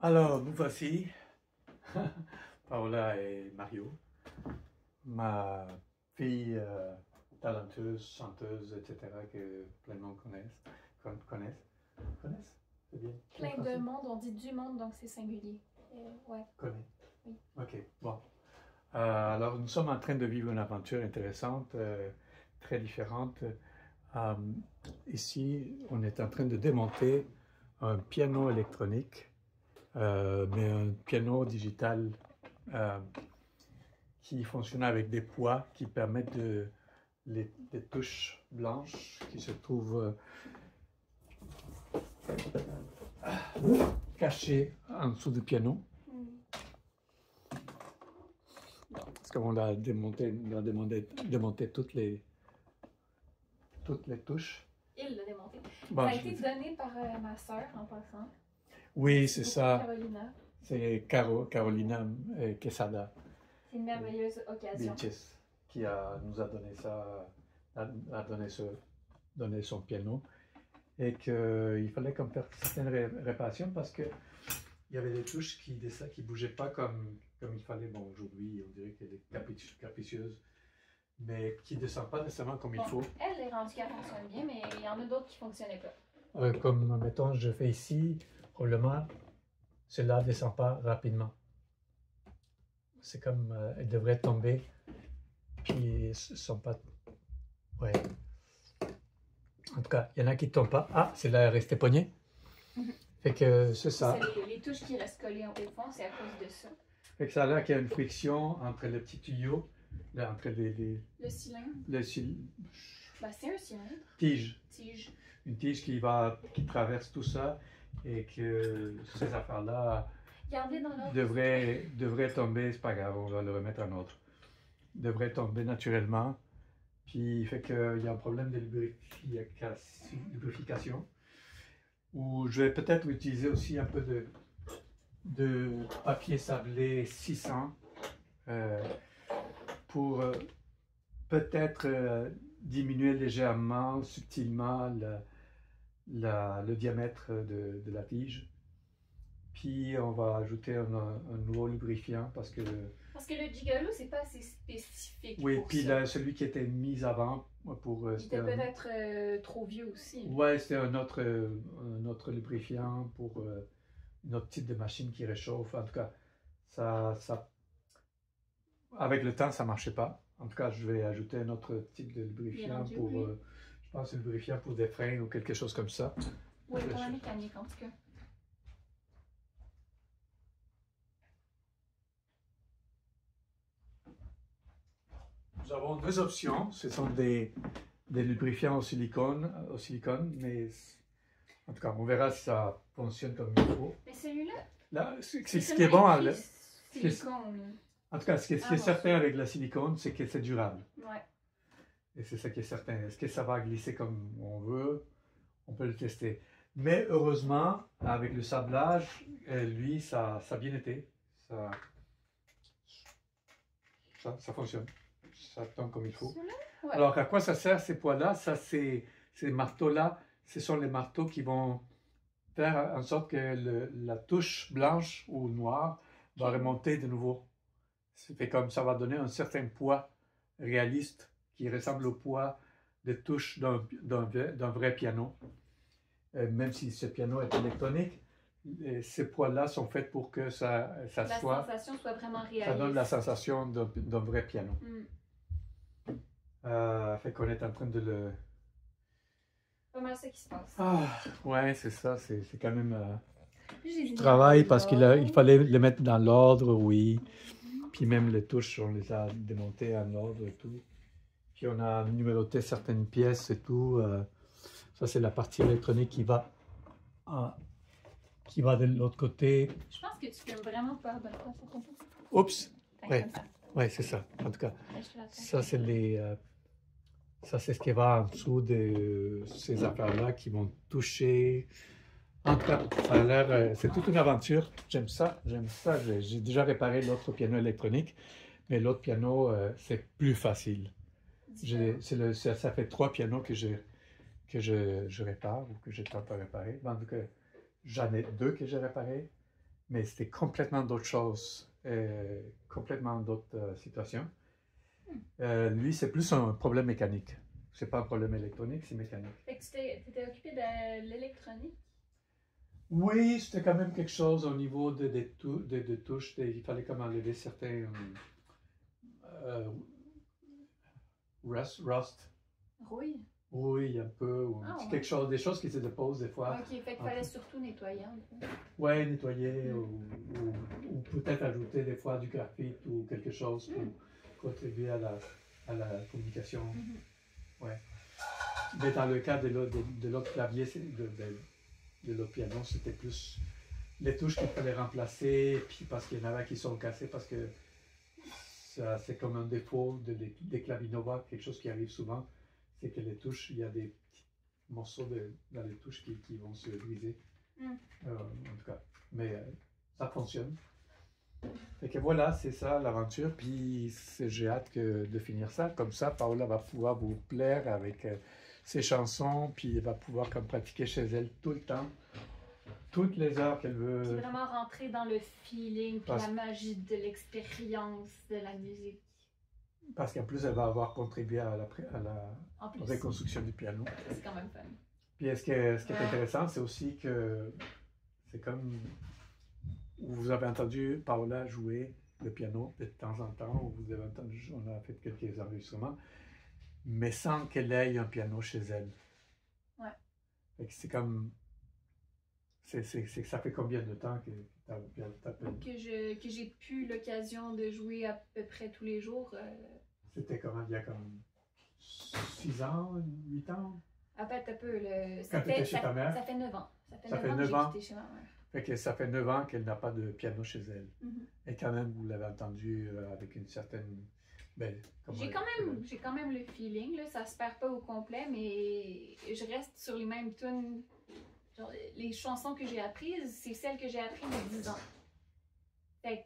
Alors, nous voici, Paola et Mario, ma fille talentueuse, chanteuse, etc., que plein de monde connaissent. Connaissent? C'est bien. Plein de monde, on dit du monde, donc c'est singulier. Ouais. Connaît. Oui. Ok, bon. Alors, nous sommes en train de vivre une aventure intéressante, très différente. Ici, on est en train de démonter un piano électronique, mais un piano digital qui fonctionne avec des poids qui permettent des touches blanches qui se trouvent cachées en dessous du piano. Parce qu'on a démonté toutes les touches. Il l'a démonté. Bon, ça a été donné par ma sœur en passant. Oui, c'est ça. Carolina. C'est Carolina Quesada. C'est une merveilleuse occasion. Vilches qui nous a donné ça, a donné son piano. Et qu'il fallait comme faire certaines réparations parce que il y avait des touches qui bougeaient pas comme il fallait. Bon, aujourd'hui, on dirait qu'elle est capricieuse, mais qui ne descend pas nécessairement comme il faut. Elle est rendue qu'elle fonctionne bien, mais il y en a d'autres qui ne fonctionnaient pas. Comme, mettons, je fais ici, probablement, cela ne descend pas rapidement. C'est comme, elle devrait tomber, puis ils ne sont pas... Ouais. En tout cas, il y en a qui ne tombent pas. Ah, c'est là, elle est restée poignée. Fait que c'est ça. C'est les touches qui restent collées au fond, c'est à cause de ça. Fait que ça a l'air qu'il y a une friction entre le petit tuyau, là, entre le cylindre. Ben, c'est un cylindre. Tige. Une tige qui traverse tout ça et que ces affaires-là devraient tomber, c'est pas grave, on va le remettre en ordre. Devraient tomber naturellement. Puis fait qu'il y a un problème de lubrification. Où je vais peut-être utiliser aussi un peu de papier sablé 600 pour peut-être diminuer légèrement, subtilement le diamètre de la tige. Puis on va ajouter un nouveau lubrifiant parce que le Gigolo, c'est pas assez spécifique. Oui, puis celui qui était mis avant pour. Il était peut-être trop vieux aussi. Ouais, c'était un autre lubrifiant pour un autre type de machine qui réchauffe. En tout cas, avec le temps, ça ne marchait pas. En tout cas, je vais ajouter un autre type de lubrifiant pour, je pense, un lubrifiant pour des freins ou quelque chose comme ça. Oui, pour la mécanique en tout cas. Nous avons deux options. Ce sont des lubrifiants au silicone, mais en tout cas, on verra si ça fonctionne comme il faut. Mais celui-là, ce qui est bon, silicone. En tout cas, ce qui est certain avec la silicone, c'est que c'est durable. Ouais. Et c'est ça qui est certain. Est-ce que ça va glisser comme on veut? On peut le tester. Mais heureusement, avec le sablage, lui, ça a bien été. Ça fonctionne. Ça tombe comme il faut. Ouais. Alors, à quoi ça sert ces poids-là? Ces marteaux-là, ce sont les marteaux qui vont faire en sorte que la touche blanche ou noire va remonter de nouveau. C'est comme ça va donner un certain poids réaliste qui ressemble au poids de touche d'un vrai piano. Même si ce piano est électronique, ces poids-là sont faits pour que la sensation soit vraiment réaliste. Ça donne la sensation d'un vrai piano. Fait qu'on est en train de le... Pas mal ça qui se passe. Ouais, c'est ça. C'est quand même du travail parce qu'il fallait les mettre dans l'ordre, oui. Puis même les touches, on les a démontées en ordre et tout. Puis on a numéroté certaines pièces et tout. Ça, c'est la partie électronique qui va de l'autre côté. Je pense que tu filmes vraiment pas. Oups! Ouais, c'est ça. En tout cas, ça, c'est ce qui va en dessous de ces affaires-là qui vont toucher. En tout cas, ça a l'air, c'est toute une aventure. J'aime ça. J'ai déjà réparé l'autre piano électronique, mais l'autre piano, c'est plus facile. Ça fait 3 pianos que je répare ou que je tente à réparer. En tout cas, j'en ai 2 que j'ai réparés. mais c'était complètement d'autres choses, complètement d'autres situations. Lui, c'est plus un problème mécanique. C'est pas un problème électronique, c'est mécanique. Fait que tu t'es occupé de l'électronique? Oui, c'était quand même quelque chose au niveau de touches. Il fallait comme enlever certains rust. Rouille? Oui, un peu. Ou ouais. quelque chose, des choses qui se déposent des fois. Ok, fait qu'il fallait surtout nettoyer. Oui, nettoyer ou peut-être ajouter des fois du graphite ou quelque chose pour contribuer à la communication. Ouais. Mais dans le cas de l'autre clavier, de l'autre piano, c'était plus les touches qu'il fallait remplacer, puis parce qu'il y en avait qui sont cassées, parce que c'est comme un défaut des claviers Nova, quelque chose qui arrive souvent, c'est que les touches, il y a des petits morceaux dans les touches qui vont se briser. En tout cas, mais ça fonctionne. Fait que voilà, c'est ça l'aventure, puis j'ai hâte de finir ça. Comme ça, Paola va pouvoir vous plaire avec ses chansons, puis elle va pouvoir comme pratiquer chez elle tout le temps, toutes les heures qu'elle veut. Puis vraiment rentrer dans le feeling, puis la magie de l'expérience de la musique. Parce qu'en plus, elle va avoir contribué à la reconstruction du piano. C'est quand même fun. Puis ce qui est intéressant, c'est aussi que c'est comme vous avez entendu Paola jouer le piano de temps en temps, ou vous avez entendu, on a fait quelques enregistrements, mais sans qu'elle ait un piano chez elle. Ouais. Fait que c'est comme ça fait combien de temps que que j'ai pu l'occasion de jouer à peu près tous les jours. C'était comment, il y a comme 6 ans, 8 ans? En fait, un peu. Quand tu étais chez ta mère? Ça fait 9 ans. Ça fait 9 ans que j'ai quitté chez ma mère. Fait que ça fait 9 ans qu'elle n'a pas de piano chez elle. Et quand même, vous l'avez entendu avec une certaine... J'ai quand même le feeling, là, ça se perd pas au complet, mais je reste sur les mêmes tunes. Genre, les chansons que j'ai apprises, c'est celles que j'ai apprises il y a 10 ans. Fait que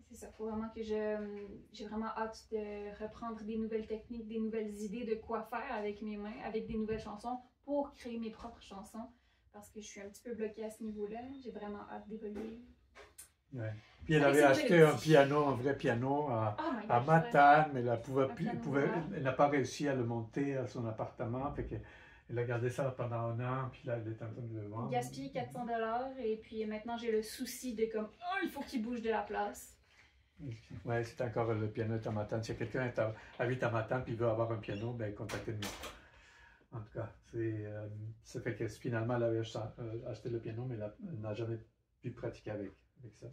c'est ça, faut vraiment que j'ai vraiment hâte de reprendre des nouvelles techniques, des nouvelles idées de quoi faire avec mes mains, avec des nouvelles chansons pour créer mes propres chansons. Parce que je suis un petit peu bloquée à ce niveau-là. J'ai vraiment hâte d'évoluer. Ouais. Puis elle avait acheté un piano, un vrai piano à Matane, mais elle n'a pas réussi à le monter à son appartement. Fait qu'elle a gardé ça pendant un an, puis là, elle est en train de le vendre. Gaspillé 400 $, et puis maintenant j'ai le souci de comme, il faut qu'il bouge de la place. Oui, c'est encore le piano est à Matane. Si quelqu'un habite à Matane et veut avoir un piano, ben contactez-nous. En tout cas, ça fait que finalement, elle avait acheté le piano, mais elle n'a jamais pu pratiquer avec ça.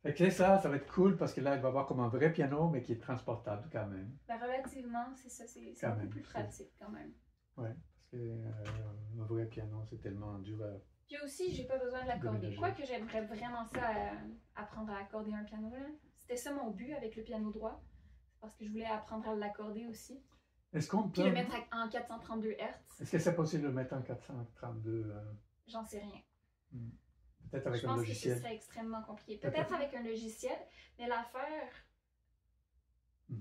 Fait que ça va être cool parce que là, elle va avoir comme un vrai piano, mais qui est transportable quand même. Ben, relativement, c'est ça, c'est un peu plus pratique quand même. Oui, parce que un vrai piano, c'est tellement dur à... Puis aussi, j'ai pas besoin de l'accorder. Quoique j'aimerais vraiment ça apprendre à accorder un piano. C'était ça mon but avec le piano droit. Parce que je voulais apprendre à l'accorder aussi. Est-ce qu'on peut... Puis le mettre en 432 Hz. Est-ce que c'est possible de le mettre en 432 J'en sais rien. Peut-être avec un logiciel. Je pense que ce serait extrêmement compliqué. Peut-être avec un logiciel, mais l'affaire,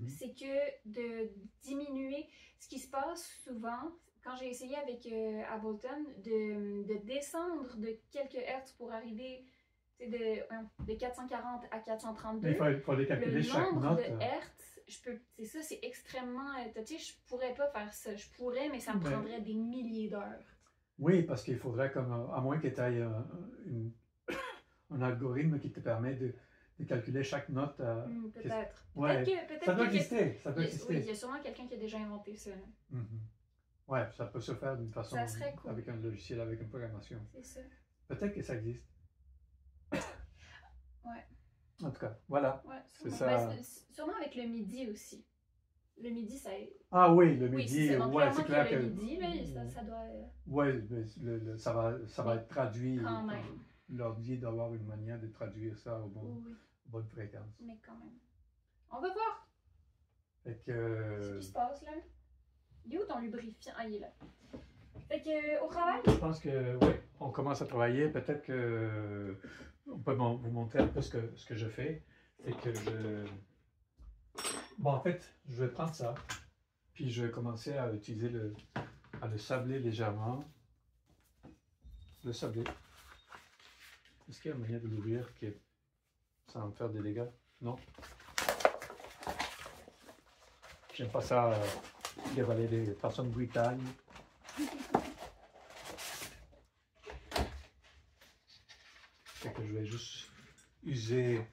c'est que de diminuer... Ce qui se passe souvent, quand j'ai essayé avec Ableton, de descendre de quelques hertz pour arriver de 440 à 432, il faut calculer chaque note. Le nombre de hertz, c'est ça, c'est extrêmement... Tu sais, je pourrais pas faire ça. Je pourrais, mais ça me prendrait des milliers d'heures. Oui, parce qu'il faudrait, à moins que tu aies un algorithme qui te permet de calculer chaque note. Peut-être. Ouais. Peut-être ça doit exister. Oui, il y a sûrement quelqu'un qui a déjà inventé ça. Oui, ça peut se faire d'une façon ça serait cool. Avec un logiciel, avec une programmation. C'est ça. Peut-être que ça existe. Ouais. En tout cas, voilà. Ouais, c'est ça. Sûrement avec le MIDI aussi. Le MIDI, ça... Ah oui, le MIDI, c'est clair que... Le MIDI, là, ça doit... Oui, ça va être traduit. Quand même. L'ordi doit avoir une manière de traduire ça aux bonnes fréquences. Mais quand même. On va voir. Fait que... Ce qui se passe, là. Il est où ton lubrifiant? Ah, il est là. Fait que, au travail? Je pense que, oui, on commence à travailler. Peut-être que... On peut vous montrer un peu ce que je fais. C'est que Bon, en fait, je vais prendre ça, puis je vais commencer à utiliser à le sabler légèrement. Le sabler. Est-ce qu'il y a une manière de l'ouvrir sans me faire des dégâts? Non? J'aime pas ça, dévaler des façons brutales. Fait que je vais juste user.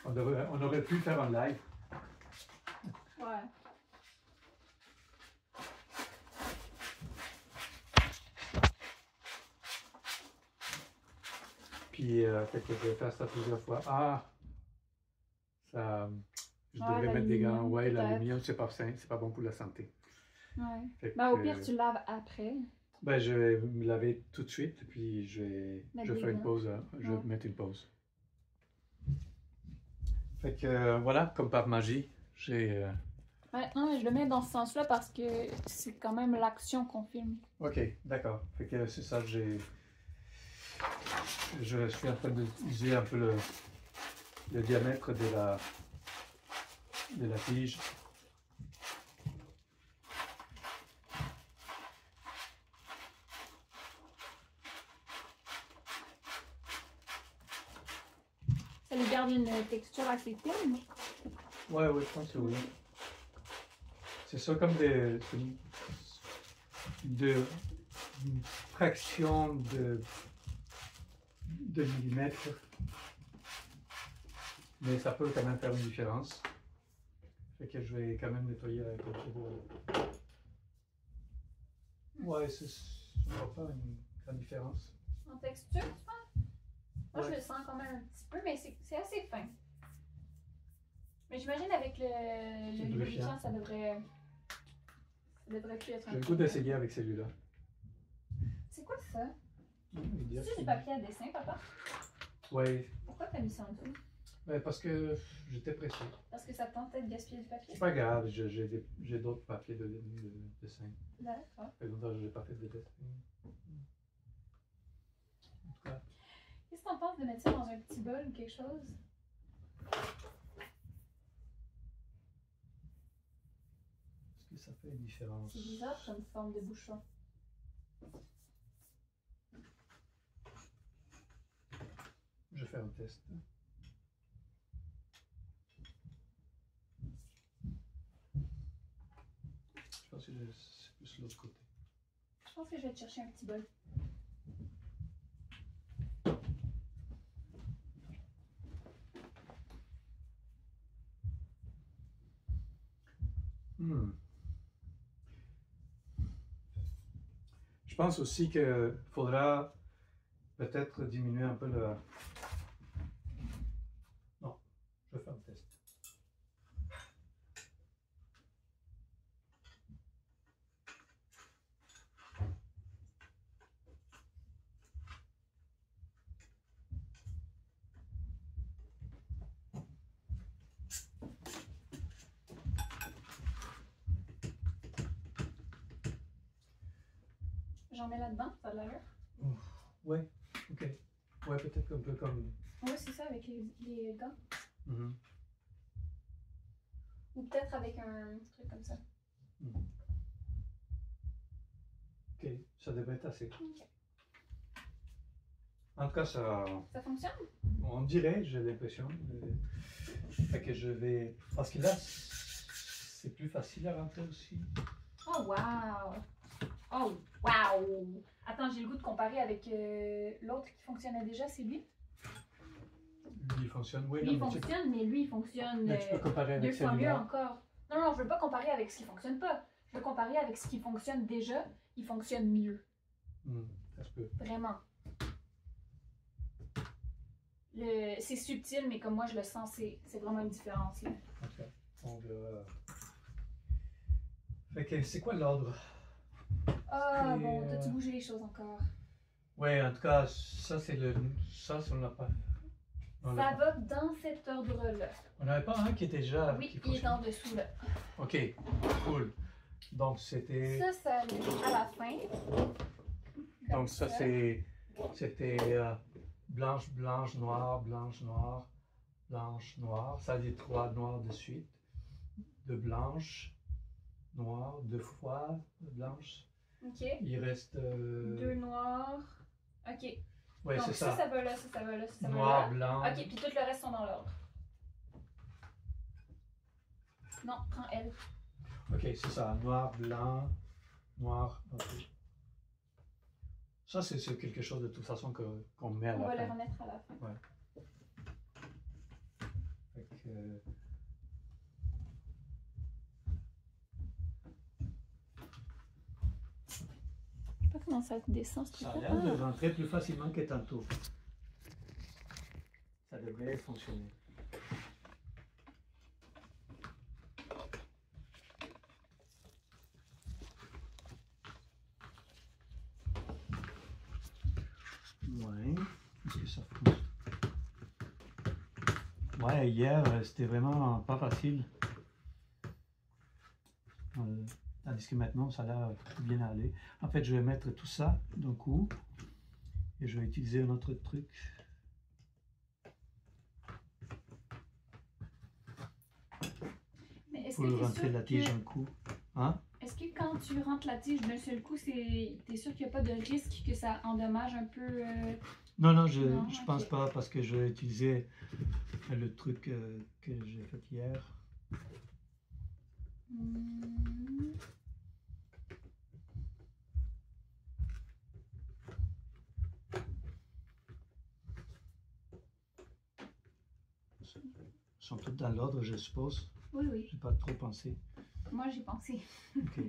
On aurait pu faire un live. Ouais. Puis, fait que je vais faire ça plusieurs fois. Ah! Ça, je devrais mettre des gants. Ouais, l'aluminium, c'est pas sain, c'est pas bon pour la santé. Ouais. Ben, au pire, tu laves après. Ben, je vais me laver tout de suite, puis je vais faire une pause. Je vais mettre une pause. Fait que voilà, comme par magie, j'ai. Ouais, non, mais je le mets dans ce sens-là parce que c'est quand même l'action qu'on filme. Ok, d'accord. Fait que c'est ça, je suis en train d'utiliser un peu le diamètre de la tige. Ça lui garde une texture assez fine. Ouais, je pense que oui. C'est ça comme une fraction de millimètre. Mais ça peut quand même faire une différence. Fait que je vais quand même nettoyer avec le robot. Ouais, ça va faire une grande différence. En texture, tu penses? Moi, je le sens quand même un petit peu, mais c'est assez fin. Mais j'imagine avec le lubrifiant, ça devrait plus être un peu. J'ai le goût d'essayer avec celui-là. C'est quoi ça? C'est du papier à dessin, papa? Oui. Pourquoi t'as mis ça en dessous? Ben, parce que j'étais pressé. Parce que ça te tentait de gaspiller du papier? C'est pas grave, j'ai d'autres papiers de dessin. D'accord. Par exemple, je n'ai pas fait de dessin. En tout cas. Qu'est-ce que t'en penses de mettre ça dans un petit bol ou quelque chose? Est-ce que ça fait une différence? C'est bizarre comme forme de bouchon. Je vais faire un test. Je pense que c'est plus l'autre côté. Je pense que je vais te chercher un petit bol. Je pense aussi qu'il faudra peut-être diminuer un peu le... Non, je vais faire un test. J'en mets là-dedans, ça a l'allure? Ouais, ok. Ouais, peut-être un peu comme... Ouais, c'est ça, avec les gants. Mm-hmm. Ou peut-être avec un truc comme ça. Ok, ça devrait être assez. Okay. En tout cas, ça... Ça fonctionne? On dirait, j'ai l'impression. Fait que je vais... Parce que là, c'est plus facile à rentrer aussi. Oh, wow! Oh, wow! Attends, j'ai le goût de comparer avec l'autre qui fonctionnait déjà, c'est lui? Lui, il fonctionne, oui. Lui, il fonctionne, mais lui, il fonctionne mais tu peux comparer avec 2 fois mieux celui-là. encore. Non, non, je veux pas comparer avec ce qui fonctionne pas. Je veux comparer avec ce qui fonctionne déjà, il fonctionne mieux. Ça se peut. Vraiment. C'est subtil, mais comme moi je le sens, c'est vraiment une différence. Là. Ok, on verra. Fait que c'est quoi l'ordre? Ah bon, t'as-tu bougé les choses encore? Ouais, en tout cas, ça c'est le... Ça, on l'a pas. Ça va dans cet ordre-là. On n'avait pas un qui était déjà... Oui, il est en dessous là. Ok, cool. Donc c'était... Ça allait à la fin. Donc ça c'était blanche, blanche, noire, blanche, noire, blanche, noire. Ça dit 3 noirs de suite. De blanche, noire, 2 fois blanche. Ok. Il reste... 2 noirs. Ok. Oui, Donc c'est ça, ça. ça va là, ça va là, ça Noir, va là. blanc. Ok, puis tout le reste sont dans l'ordre. Non, prends elle. Ok, c'est ça. Noir, blanc, noir. Ok. Ça, c'est quelque chose de toute façon qu'on met à On la va fin. le remettre à la fin. Ouais. Fait que, Je sais pas comment ça descend, ce ça a truc-là. l'air de rentrer plus facilement que tantôt. Ça devrait fonctionner. Ouais, est-ce que ça fonctionne? Ouais, hier, c'était vraiment pas facile. Tandis que maintenant, ça a l'air bien aller. En fait, je vais mettre tout ça d'un coup. Et je vais utiliser un autre truc. Mais est-ce Pour que t'es rentrer sûr la tige que... d'un coup. Hein? Est-ce que quand tu rentres la tige d'un seul coup, t'es sûr qu'il n'y a pas de risque que ça endommage un peu... Non, Non, je pense ok. pas parce que je vais utiliser le truc que j'ai fait hier. Hmm. Ils sont tous dans l'ordre, je suppose. Oui, oui. J'ai pas trop pensé. Moi, j'ai pensé. Ok.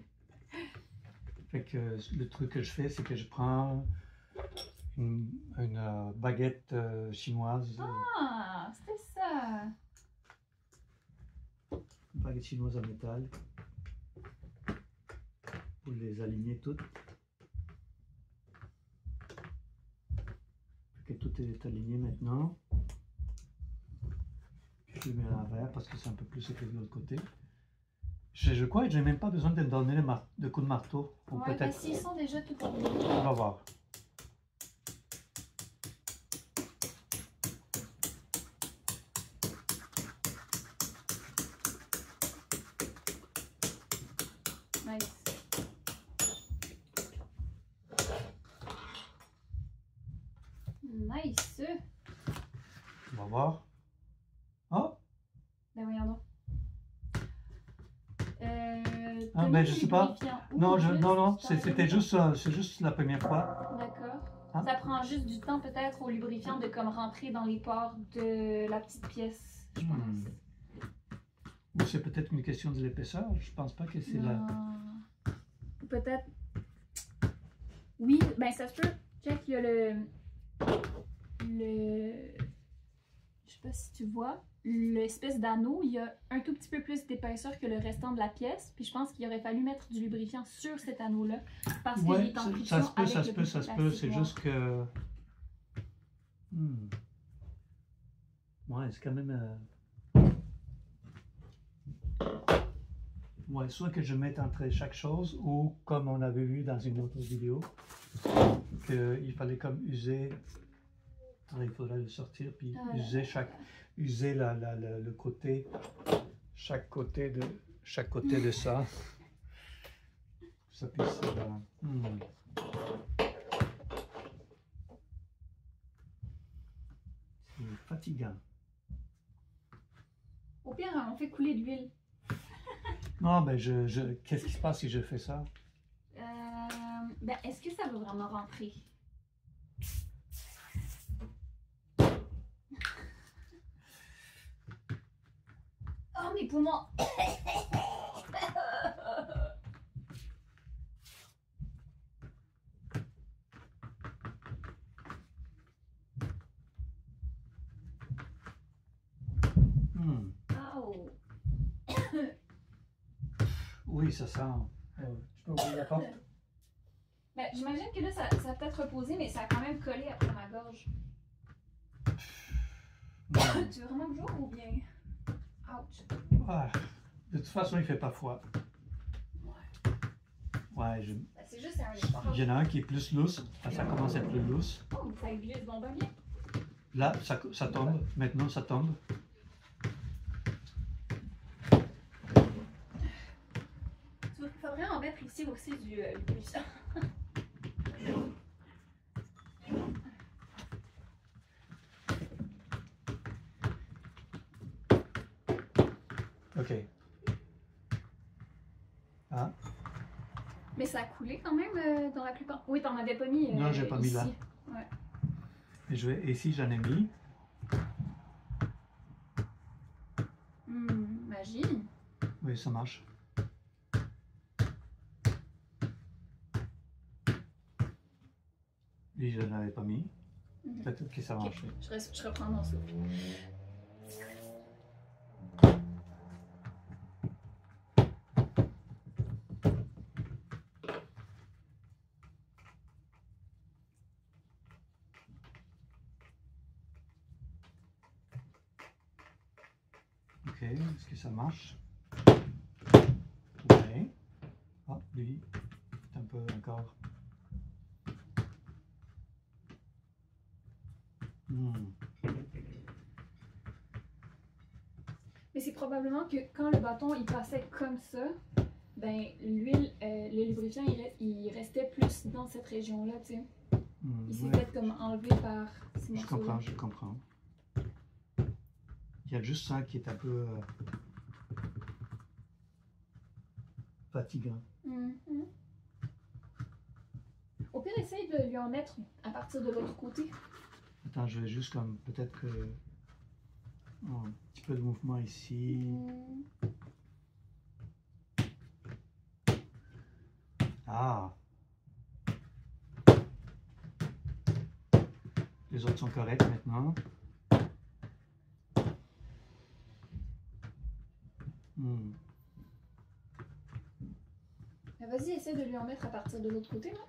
Fait que le truc que je fais, c'est que je prends une baguette chinoise. Ah, c'était ça. Une baguette chinoise en métal. Pour les aligner toutes. Fait que tout est aligné maintenant. Je le mets à l'envers parce que c'est un peu plus épais de l'autre côté. Je crois que je n'ai même pas besoin de donner de coups de marteau. Ou Ouais, peut-être. parce qu'ils sont déjà tout en On va voir. Nice. Nice. On va voir. Oh! Ben voyons donc. Ah, ben je sais pas. Non, non, c'était juste, c'est juste la première fois. D'accord. Hein? Ça prend juste du temps peut-être au lubrifiant de comme rentrer dans les pores de la petite pièce, je pense. Ou c'est peut-être une question de l'épaisseur. Je pense pas que c'est la. Peut-être. Oui, ben ça se peut. Check, il y a je sais pas si tu vois, l'espèce d'anneau, il y a un tout petit peu plus d'épaisseur que le restant de la pièce. Puis je pense qu'il aurait fallu mettre du lubrifiant sur cet anneau-là. Parce qu'il Ouais, est en friction ça se peut, avec ça le se peut, petit ça se peut. plastique C'est noir. juste que. Ouais, c'est quand même. Ouais, soit que je mette entre chaque chose, ou comme on avait vu dans une autre vidéo, qu'il fallait comme user. Il faudrait le sortir puis user le côté, chaque côté de ça. Ça puisse. C'est fatigant. Au pire, on fait couler de l'huile. Non, ben qu'est-ce qui se passe si je fais ça? Ben, est-ce que ça va vraiment rentrer? Oh, mes poumons! Oh. Oui, ça sent. Tu peux ouvrir la porte? Ben, j'imagine que là, ça a peut-être reposé, mais ça a quand même collé après ma gorge. Tu veux vraiment que j'ouvre ou bien? Ouch. Ah, de toute façon, il fait pas froid. Ouais, Ben, c'est juste un effort. il y en a un qui est plus lousse. Ça commence à être plus lousse. Oh, ça glisse donc bien. Là, ça tombe. Maintenant, ça tombe. Il faudrait en mettre ici. ici aussi du lubrifiant. OK. Ah. Mais ça a coulé quand même dans la plupart. Oui, t'en avais pas mis. Non, j'ai pas mis là. Ouais. Et ici, j'en ai mis. Magie. Oui, ça marche. Et je n'avais pas mis. Peut-être que ça marche. Okay. Je reprends mon souffle. Ok, est-ce que ça marche? Oui. Ah, lui, c'est un peu encore. Mais c'est probablement que quand le bâton il passait comme ça, ben l'huile, le lubrifiant il restait plus dans cette région-là, tu sais. Il s'est fait comme enlevé par ces morceaux-là. Je comprends. Il y a juste ça qui est un peu fatigant. Au pire, essaye de lui en mettre à partir de l'autre côté. Attends, je vais juste comme peut-être que un petit peu de mouvement ici. Ah. Les autres sont corrects maintenant. Vas-y, essaie de lui en mettre à partir de l'autre côté, là.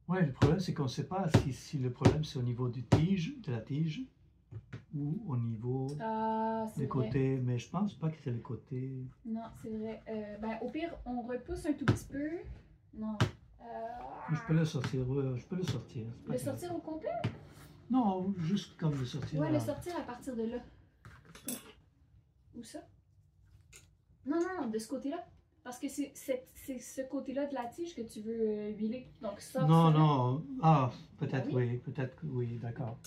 Ouais, le problème c'est qu'on ne sait pas si le problème c'est au niveau de la tige ou au niveau des côtés, mais je pense pas que c'est les côtés. Non, c'est vrai. Ben, au pire, on repousse un tout petit peu. Non. Je peux le sortir, je peux le sortir. Le sortir au complet? Non, juste comme le sortir. Ouais, le sortir à partir de là. Où ça? Non, non, de ce côté-là. Parce que c'est ce côté-là de la tige que tu veux huiler. Donc, ça. Non, non. Ah, peut-être oui, peut-être que oui, d'accord.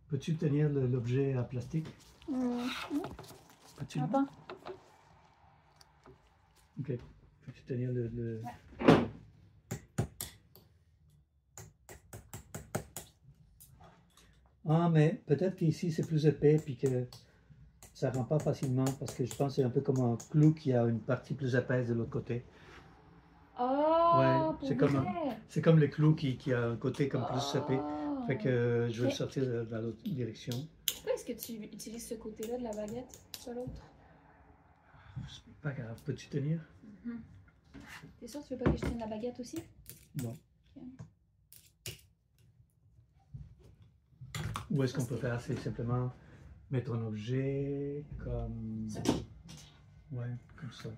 Peux-tu tenir l'objet à plastique? Peux-tu? Attends. Ok. Peux-tu tenir le... Ouais. Ah, mais peut-être qu'ici c'est plus épais puis que ça ne rend pas facilement parce que je pense que c'est un peu comme un clou qui a une partie plus épaisse de l'autre côté. Oh, ouais, c'est comme le clou qui a un côté comme plus épais. Fait que je vais le sortir dans l'autre direction. Pourquoi est-ce que tu utilises ce côté-là de la baguette, pas l'autre? C'est pas grave. Peux-tu tenir? T'es sûr que tu veux pas que je tienne la baguette aussi? Non. Ou est-ce qu'on peut faire? C'est simplement mettre un objet comme... Ça. Ouais, comme ça.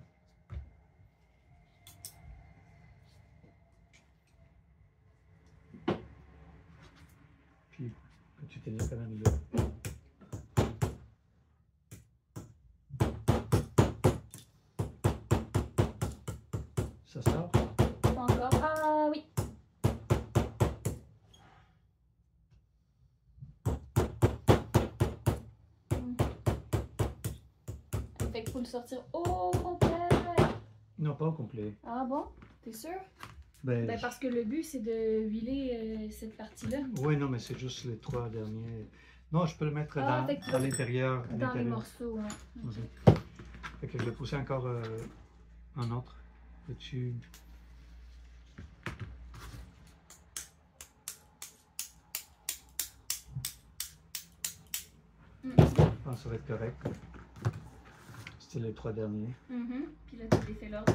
Puis, peux-tu tenir quand même là? Ça sort? Pas encore. Ah oui. Fait qu'il faut le sortir au complet. Non, pas au complet. Ah bon? T'es sûr? Ben, parce que le but c'est de huiler cette partie-là. Oui, non, mais c'est juste les 3 derniers. Non, je peux le mettre à l'intérieur. Dans les morceaux, ouais. Fait que je vais pousser encore un autre. Peux-tu... Je pense que ça va être correct. C'était les 3 derniers. Puis là, tu défais l'ordre.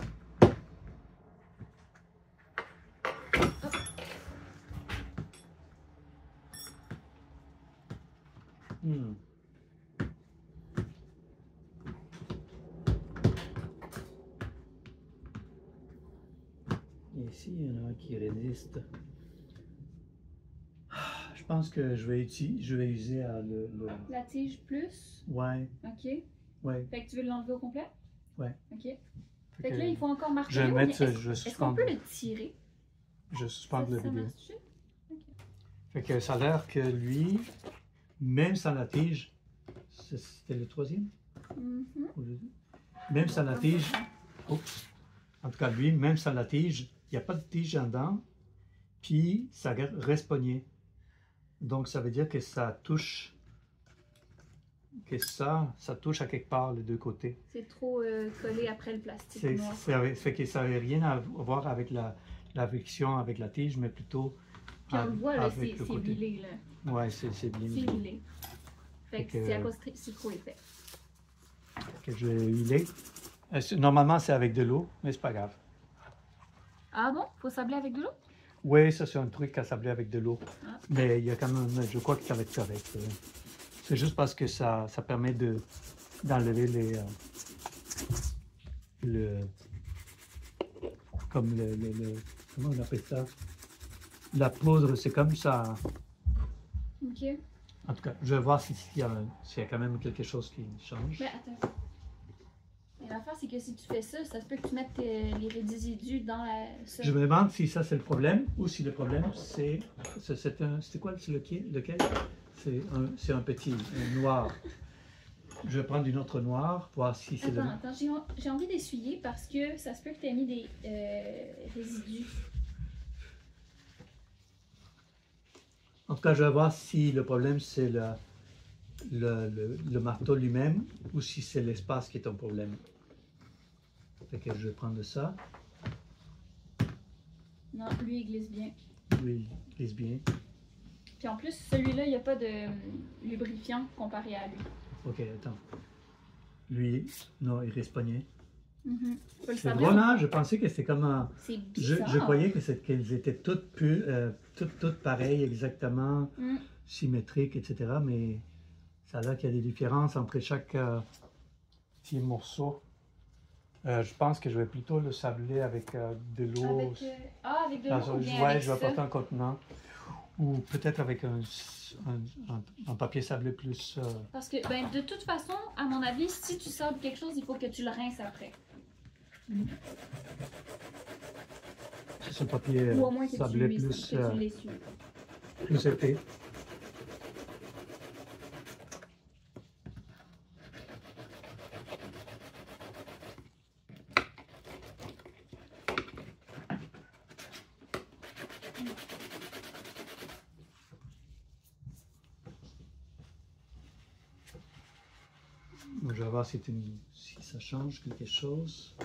Et ici, il y en a un qui résiste. Je Je pense que je vais user La tige plus? Ouais. OK. Ouais. Fait que tu veux l'enlever au complet? Ouais. OK. Fait que là, il faut encore marteler. Je vais mettre, est-ce qu'on peut le tirer? Je suspends la vidéo. Okay. Fait que ça a l'air que lui, même sans la tige, c'était le troisième? Même sans la tige, oups, en tout cas lui, même sans la tige, il n'y a pas de tige en dedans, puis ça reste pogné. Donc ça veut dire que ça touche, ça touche à quelque part les deux côtés. C'est trop collé après le plastique noir. Ça fait que ça n'avait rien à voir avec la friction avec la tige, mais plutôt puis on le voit, là, c'est huilé, là. Ouais, c'est bien. C'est huilé. Fait que c'est à cause c'est trop épais. Que je vais huiler. Normalement, c'est avec de l'eau, mais c'est pas grave. Ah bon? Faut sabler avec de l'eau? Oui, ça c'est un truc à sabler avec de l'eau. Ah. Mais il y a quand même, je crois que ça va être correct. C'est juste parce que ça permet d'enlever comment on appelle ça? La poudre, c'est comme ça. OK. En tout cas, je vais voir s'il y a quand même quelque chose qui change. Mais attends. L'affaire, c'est que si tu fais ça, ça se peut que tu mettes les résidus dans ça. Je me demande si ça c'est le problème ou si le problème c'est quoi? C'est lequel? C'est un petit noir. Je vais prendre une autre noire, voir si c'est le... Attends, j'ai envie d'essuyer parce que ça se peut que tu aies mis des résidus. En tout cas, je vais voir si le problème c'est le marteau lui-même ou si c'est l'espace qui est un problème. Fait que je vais prendre ça. Non, lui il glisse bien. Oui, il glisse bien. Puis en plus, celui-là, il n'y a pas de lubrifiant comparé à lui. Ok, attends. Lui, non, il reste pogné. C'est bon, hein? Je pensais que c'était comme un... C'est bizarre. Je croyais qu'elles étaient toutes pareilles, exactement, symétriques, etc. Mais ça a l'air qu'il y a des différences entre chaque petit morceau. Je pense que je vais plutôt le sabler avec de l'eau. Avec de l'eau. Ouais, je vais apporter un contenant. Ou peut-être avec un papier sablé plus... Parce que, ben, de toute façon, à mon avis, si tu sables quelque chose, il faut que tu le rinces après. C'est un papier ou au moins que sablé tu plus épais. Je vais voir si ça change quelque chose.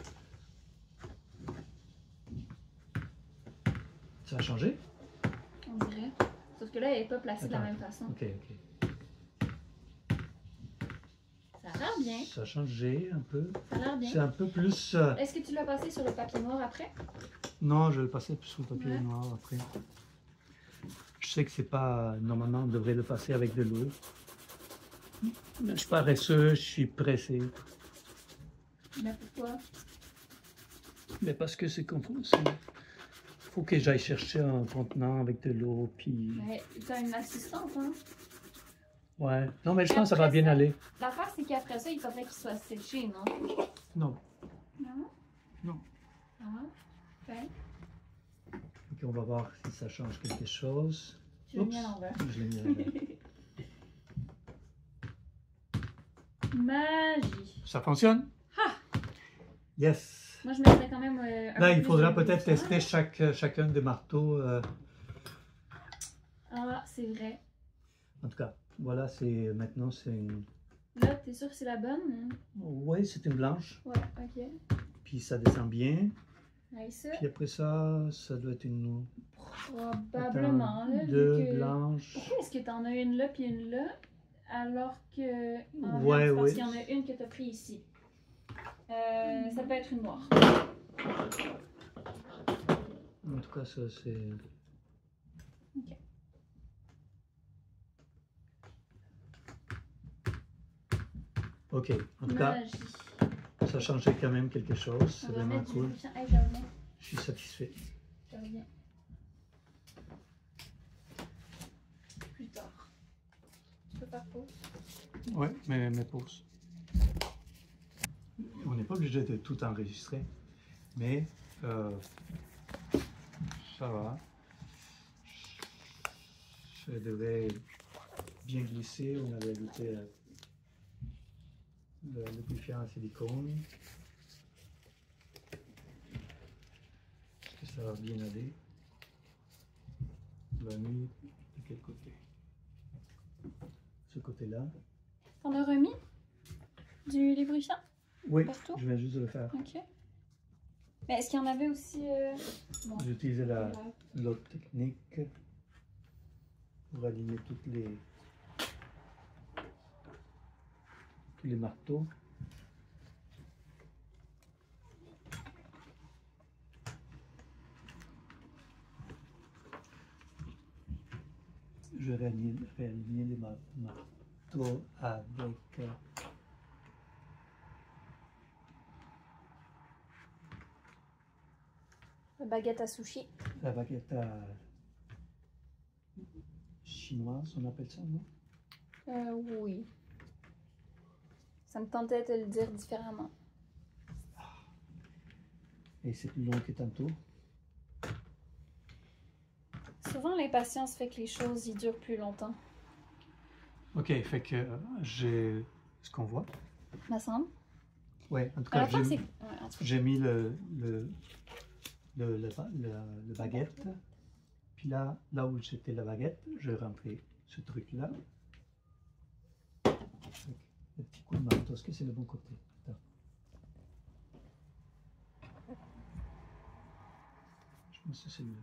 Ça a changé? On dirait. Sauf que là, elle n'est pas placée de la même façon. Ok. Ça a l'air bien. Ça a changé un peu. Ça a l'air bien. C'est un peu plus... Est-ce que tu l'as passé sur le papier noir après? Non, je vais le passer sur le papier noir après. Je sais que c'est pas... Normalement, on devrait le passer avec de l'eau. Je suis paresseux, je suis pressé. Mais pourquoi? Mais parce que c'est confus. Faut que j'aille chercher un contenant avec de l'eau, puis... Mais t'as une assistante, hein? Ouais. Non, mais je pense que ça va bien aller. L'affaire, c'est qu'après ça, il faudrait qu'il soit séché, non? Non. Non? Non. Ah, ben. Ok, on va voir si ça change quelque chose. Tu l'as mis à l'envers. Je l'ai mis à l'envers. Magie. Ça fonctionne? Ha! Yes. Moi, je mettrais quand même... Là, il faudra peut-être tester chacun des marteaux. Ah, c'est vrai. En tout cas, voilà, maintenant c'est une... Là, t'es sûr que c'est la bonne? Oui, c'est une blanche. Ouais, ok. Puis ça descend bien. Nice. Puis après ça doit être une... Probablement, là. Deux blanches. Pourquoi est-ce que t'en as une là puis une là? Alors que... Ouais, parce qu'il y en a une que t'as pris ici. Ça peut être une noire. En tout cas, ça c'est... Ok. Ok, en tout cas, ça changeait quand même quelque chose. C'est vraiment cool. Je suis satisfait. faire pause. Oui, mes pauses. On n'est pas obligé de tout enregistrer, mais ça va. Ça devrait bien glisser. On avait ajouté le lubrifiant en silicone. Est-ce que ça va bien aller? On l'a mis de quel côté? Ce côté-là. T'en as remis du lubrifiant? Oui, partout? je viens juste de le faire. Ok. Mais est-ce qu'il y en avait aussi... Bon. J'ai utilisé l'autre technique pour aligner tous les marteaux. Je vais réaligner les marteaux avec la baguette à sushi. la baguette chinoise, on appelle ça, non? Oui. Ça me tentait de le dire différemment. Et c'est plus long que tantôt. Souvent, l'impatience fait que les choses y durent plus longtemps. Ok, fait que j'ai ce qu'on voit. Me semble. Oui, en tout cas, Ouais, j'ai mis le baguette. Puis là où c'était la baguette, je rentrais ce truc-là. Le petit coup de marteau, est-ce que c'est le bon côté? Attends. Je pense que c'est celui-là.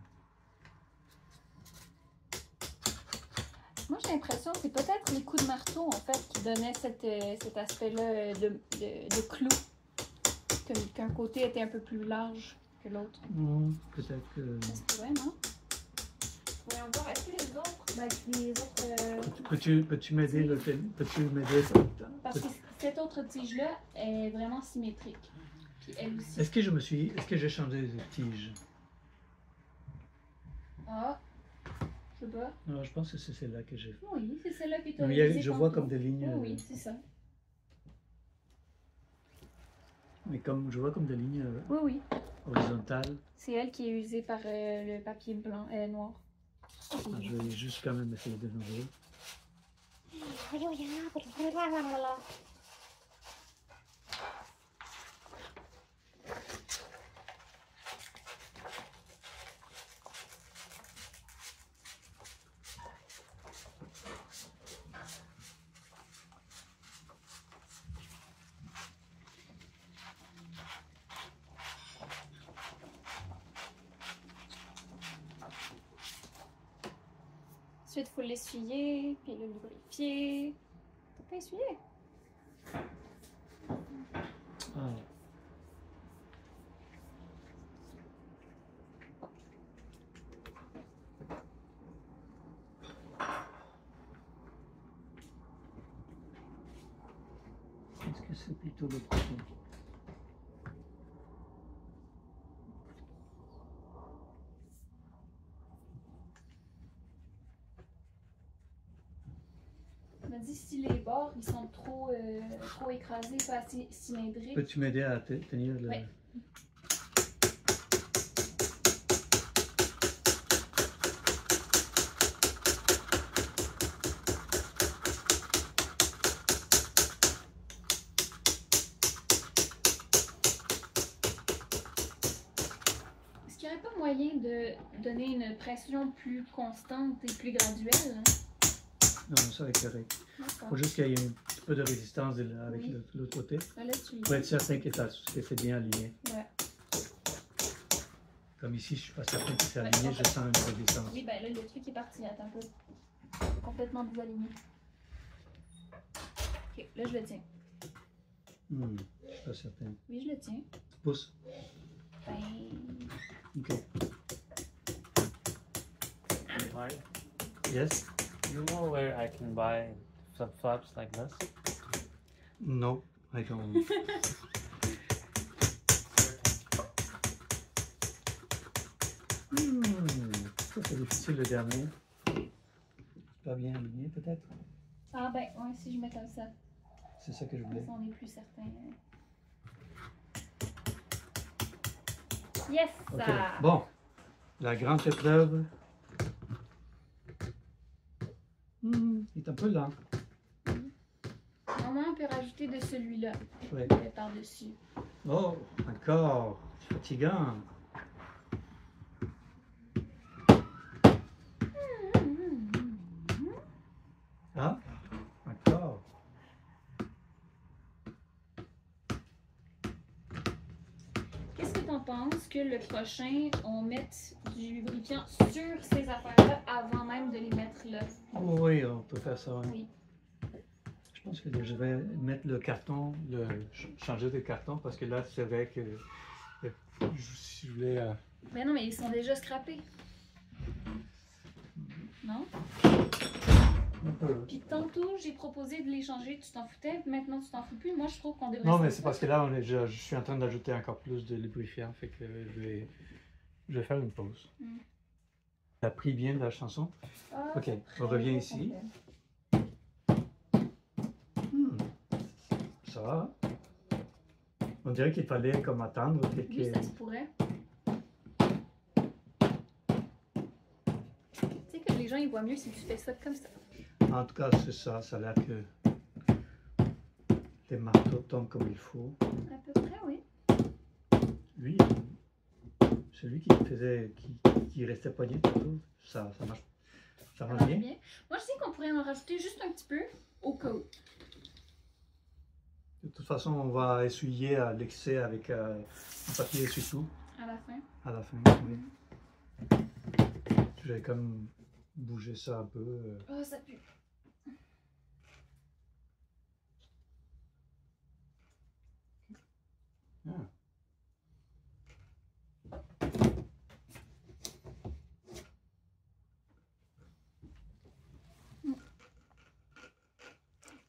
Moi, j'ai l'impression que c'est peut-être les coups de marteau, en fait, qui donnaient cet aspect-là de clou. Qu'un côté était un peu plus large que l'autre. Peut-être que... Ça se pourrait, non? Voyons voir, est-ce que les autres... Peux-tu m'aider? Peux-tu m'aider? Parce que cette autre tige-là est vraiment symétrique. Puis elle aussi. Est-ce que j'ai changé de tige? Ah, je sais pas. Non, je pense que c'est celle-là que j'ai. Oui, c'est celle-là que tu as utilisée. Je vois comme des lignes. Oui, c'est ça. Mais comme je vois comme des lignes Oui. horizontales. C'est elle qui est usée par le papier blanc, noir. Je vais juste quand même essayer de nouveau. Ensuite, il faut l'essuyer, puis le lubrifier. T'as pas essuyé? Ah. Est-ce que c'est plutôt le côté? On m'a dit si les bords ils sont trop écrasés, pas assez cylindriques. Peux-tu m'aider à tenir le... Oui. Est-ce qu'il n'y aurait pas moyen de donner une pression plus constante et plus graduelle? Non, ça va être correct. Il faut juste qu'il y ait un petit peu de résistance avec l'autre côté. Là, pour être certain que c'est bien aligné. Ouais. Comme ici, je ne suis pas certain que c'est aligné, je sens une résistance. Oui, ben là, le truc est parti. Attends un peu. Complètement désaligné. Ok, là, je le tiens. Je ne suis pas certain. Oui, je le tiens. Tu pousses? Ben... Ok. Mario, Yes? you know where I can buy flip-flops like this? No, I don't. Ça c'est difficile le dernier. Pas bien aligné peut-être? Ah ben, ouais, si je mets comme ça, C'est ça que je voulais. on est plus certain. Yes! Ok, Ça. bon. La grande épreuve. Il est un peu lent. Normalement, on peut rajouter de celui-là Oui. par-dessus. Oh, encore. C'est fatigant. Ah, encore. Qu'est-ce que t'en penses que le prochain, on mette du lubrifiant sur ces affaires-là avant même de les mettre là? Oui, on peut faire ça. Oui. Je pense que je vais mettre le carton, changer de carton parce que là, c'est vrai que si je voulais. Ben non, mais ils sont déjà scrappés. Non? Un peu. Puis tantôt, j'ai proposé de les changer, tu t'en foutais, maintenant tu t'en fous plus. Moi, je trouve qu'on devrait... Non, mais c'est parce que là, je suis en train d'ajouter encore plus de lubrifiant, fait que je vais faire une pause. T'as pris bien de la chanson? Ah, Ok, on revient ici. Ça va. On dirait qu'il fallait comme attendre. Oui, ça se pourrait. Tu sais que les gens, ils voient mieux si tu fais ça comme ça. En tout cas, c'est ça. Ça a l'air que les marteaux tombent comme il faut. À peu près, oui. Lui, celui qui faisait, qui restait poigné tantôt, ça marche. Ça marche bien. Moi, je dis qu'on pourrait en rajouter juste un petit peu au cas où. De toute façon, on va essuyer l'excès avec un papier essuie-tout. À la fin. À la fin, oui. Je vais comme bouger ça un peu. Oh, ça pue. Ah.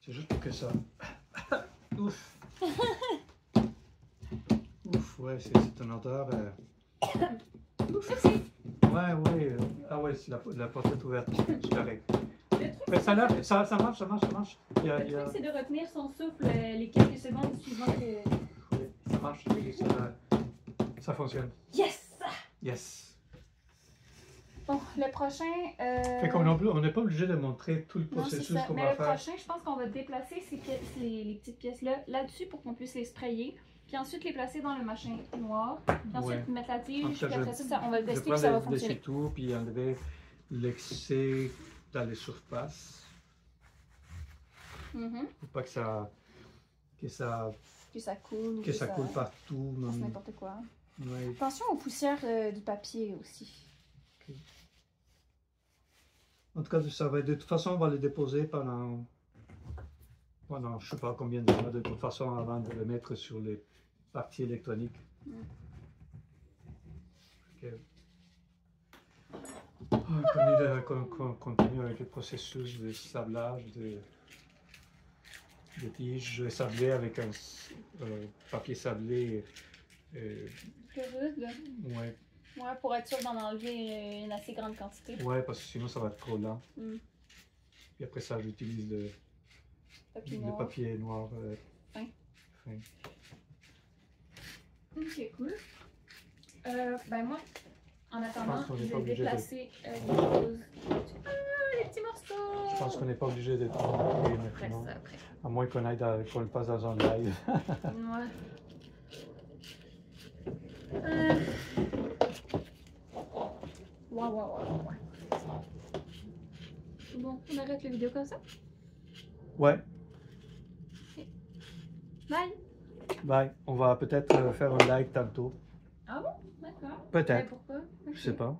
C'est juste pour que ça... Ouf! Ouf, ouais, c'est une odeur... Ouf. Ouais, ouais. Ah ouais, la porte est ouverte. C'est correct. Mais ça marche. Il y a... Le truc, c'est de retenir son souffle les quelques secondes suivant que... Oui, ça marche. Ça fonctionne. Yes! Yes. Bon, le prochain... Fait qu'on on n'est pas obligé de montrer tout le Non, c'est processus ça. qu'on Mais va le faire. prochain, je pense qu'on va déplacer ces pièces, les petites pièces-là là-dessus pour qu'on puisse les sprayer. Puis ensuite les placer dans le machin noir. Puis ensuite mettre la tige. Puis après ça, on va le tester puis ça va fonctionner. Je tout puis enlever l'excès dans les surfaces. Pour pas que ça coule. Que ça coule partout. C'est n'importe quoi. Ouais. Attention aux poussières du papier aussi. Okay. En tout cas, ça va, de toute façon, on va le déposer pendant je sais pas combien de temps, de toute façon, avant de le mettre sur les parties électroniques. Okay. On continue avec le processus de sablage de tiges. Je vais sabler avec un papier sablé. Plus rude, là. Ouais. Ouais, pour être sûr d'en enlever une assez grande quantité. Ouais, parce que sinon ça va être trop lent. Puis après ça, j'utilise le papier noir fin. Ok, cool. Ben moi, en attendant, je vais déplacer les petits morceaux. Je pense qu'on n'est pas obligé d'être maintenant. Après. À moins qu'on le fasse dans un live. Ouais. Ouais. Bon, on arrête la vidéo comme ça? Ouais. Okay. Bye! Bye. On va peut-être faire un like tantôt. Ah bon? D'accord. Peut-être. Pourquoi? Okay. Je sais pas.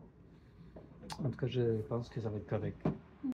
En tout cas, je pense que ça va être correct.